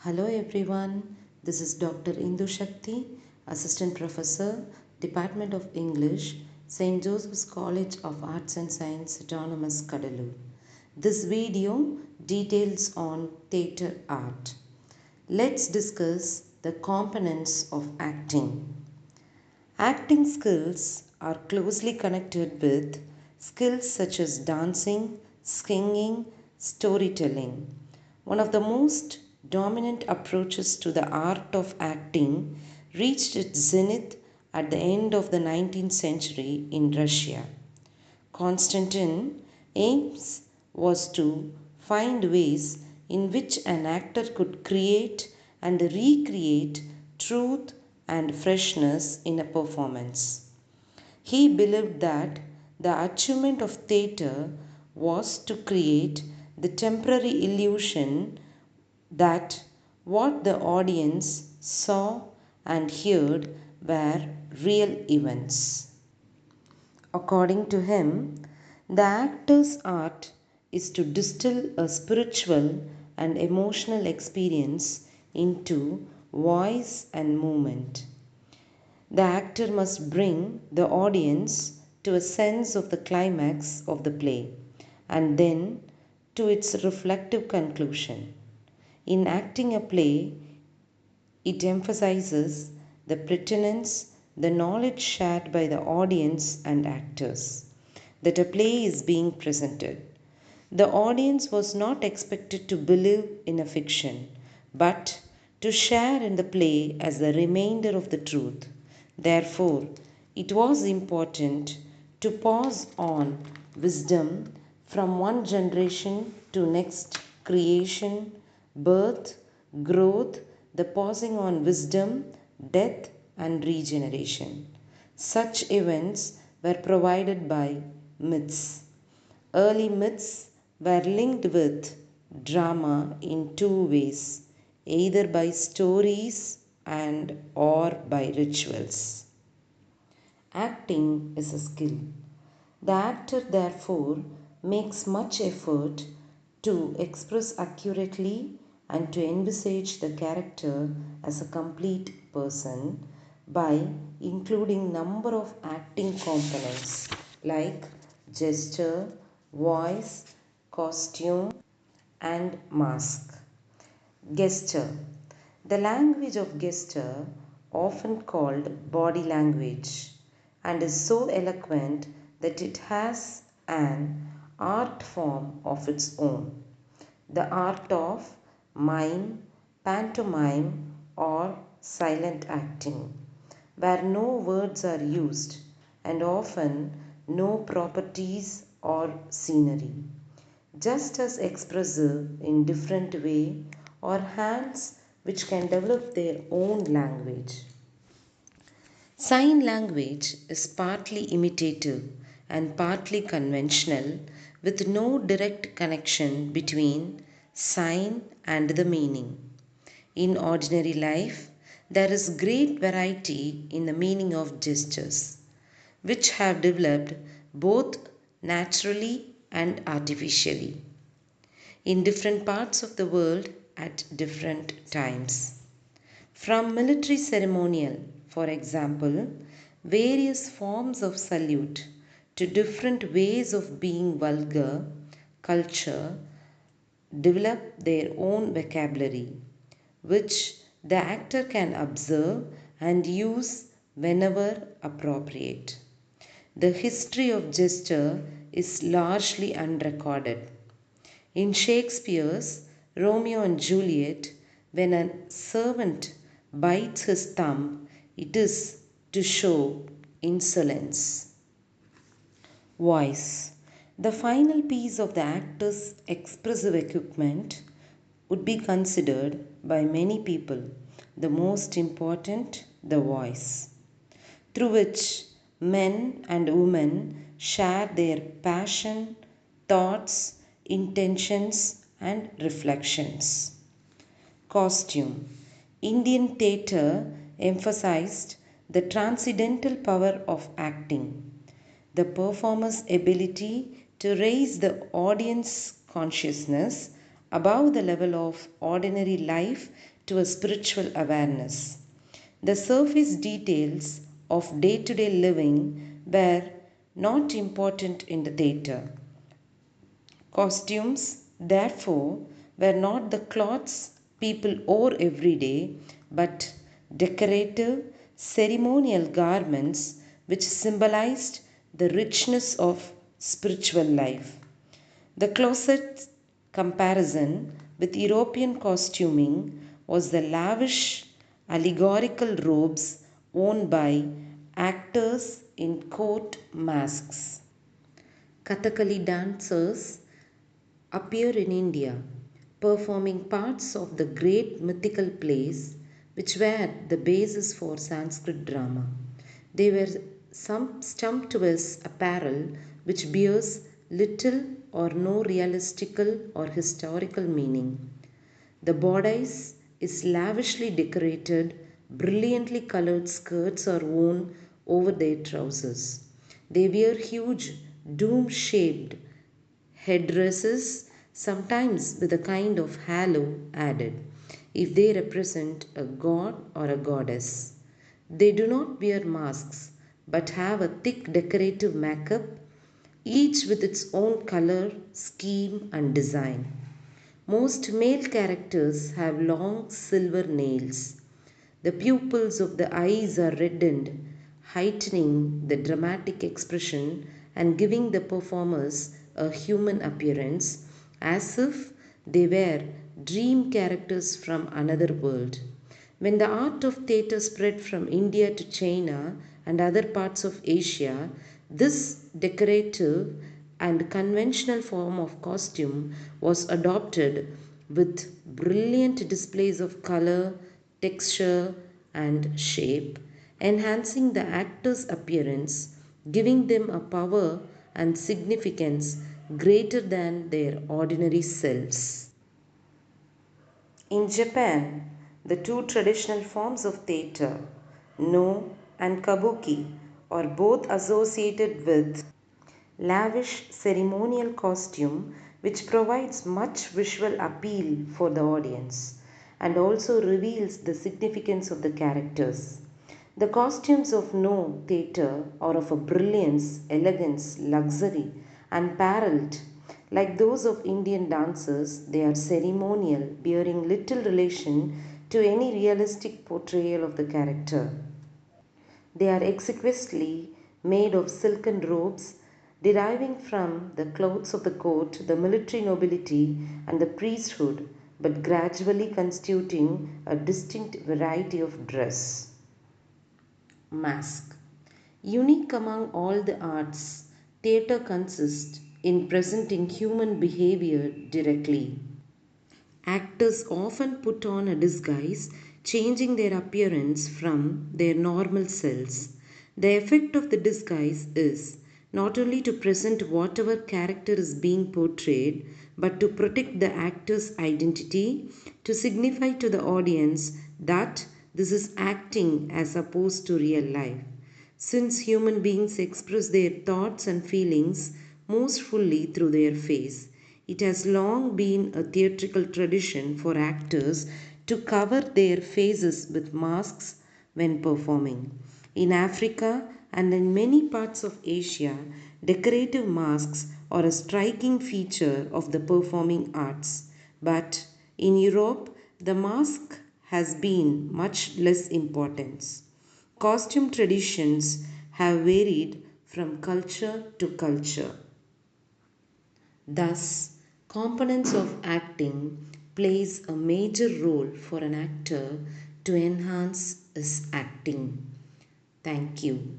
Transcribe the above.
Hello everyone, this is Dr. Indhu Sakthi, Assistant Professor, Department of English, St. Joseph's College of Arts and Science, Autonomous Cuddalore. This video details on theatre art. Let's discuss the components of acting. Acting skills are closely connected with skills such as dancing, singing, storytelling. One of the most dominant approaches to the art of acting reached its zenith at the end of the 19th century in Russia. Konstantin aims was to find ways in which an actor could create and recreate truth and freshness in a performance. He believed that the achievement of theatre was to create the temporary illusion that what the audience saw and heard were real events. According to him, the actor's art is to distill a spiritual and emotional experience into voice and movement. The actor must bring the audience to a sense of the climax of the play and then to its reflective conclusion. In acting a play, it emphasizes the pertinence, the knowledge shared by the audience and actors, that a play is being presented. The audience was not expected to believe in a fiction, but to share in the play as the remainder of the truth. Therefore, it was important to pass on wisdom from one generation to next creation, birth, growth, the passing on wisdom, death, and regeneration. Such events were provided by myths. Early myths were linked with drama in two ways, either by stories and or by rituals. Acting is a skill. The actor therefore makes much effort to express accurately and to envisage the character as a complete person by including number of acting components like gesture, voice, costume and mask. Gesture. The language of gesture, often called body language, and is so eloquent that it has an art form of its own. The art of mime, pantomime, or silent acting, where no words are used and often no properties or scenery, just as expressive in different way, or hands which can develop their own language. Sign language is partly imitative and partly conventional, with no direct connection between sign and the meaning. In ordinary life, there is great variety in the meaning of gestures, which have developed both naturally and artificially in different parts of the world at different times. From military ceremonial, for example, various forms of salute, to different ways of being vulgar, culture develop their own vocabulary, which the actor can observe and use whenever appropriate. The history of gesture is largely unrecorded. In Shakespeare's Romeo and Juliet, when a servant bites his thumb, it is to show insolence. Voice. The final piece of the actor's expressive equipment would be considered by many people the most important, the voice, through which men and women share their passion, thoughts, intentions, and reflections. Costume. Indian theatre emphasized the transcendental power of acting, the performer's ability to raise the audience consciousness above the level of ordinary life to a spiritual awareness. The surface details of day to day living were not important in the theatre. Costumes, therefore, were not the clothes people wore every day, but decorative, ceremonial garments which symbolized the richness of spiritual life. The closet comparison with European costuming was the lavish allegorical robes worn by actors in court masks. Kathakali dancers appear in India, performing parts of the great mythical plays which were the basis for Sanskrit drama. They wear some sumptuous apparel which bears little or no realistical or historical meaning. The bodice is lavishly decorated, brilliantly colored skirts are worn over their trousers. They wear huge, dome shaped headdresses, sometimes with a kind of halo added, if they represent a god or a goddess. They do not wear masks but have a thick decorative makeup, each with its own color, scheme, and design. Most male characters have long silver nails. The pupils of the eyes are reddened, heightening the dramatic expression and giving the performers a human appearance as if they were dream characters from another world. When the art of theatre spread from India to China and other parts of Asia, this decorative and conventional form of costume was adopted with brilliant displays of color, texture, and shape, enhancing the actor's appearance, giving them a power and significance greater than their ordinary selves. In Japan, the two traditional forms of theatre, No and Kabuki, are both associated with lavish ceremonial costume which provides much visual appeal for the audience and also reveals the significance of the characters. The costumes of No theatre are of a brilliance, elegance, luxury, unparalleled. Like those of Indian dancers, they are ceremonial, bearing little relation to any realistic portrayal of the character. They are exquisitely made of silken robes, deriving from the clothes of the court, the military nobility, and the priesthood, but gradually constituting a distinct variety of dress. Mask. Unique among all the arts, theatre consists in presenting human behavior directly. Actors often put on a disguise, changing their appearance from their normal selves. The effect of the disguise is not only to present whatever character is being portrayed, but to protect the actor's identity, to signify to the audience that this is acting as opposed to real life. Since human beings express their thoughts and feelings most fully through their face, it has long been a theatrical tradition for actors to cover their faces with masks when performing. In Africa and in many parts of Asia, decorative masks are a striking feature of the performing arts. But in Europe, the mask has been much less importance. Costume traditions have varied from culture to culture. Thus, components of acting plays a major role for an actor to enhance his acting. Thank you.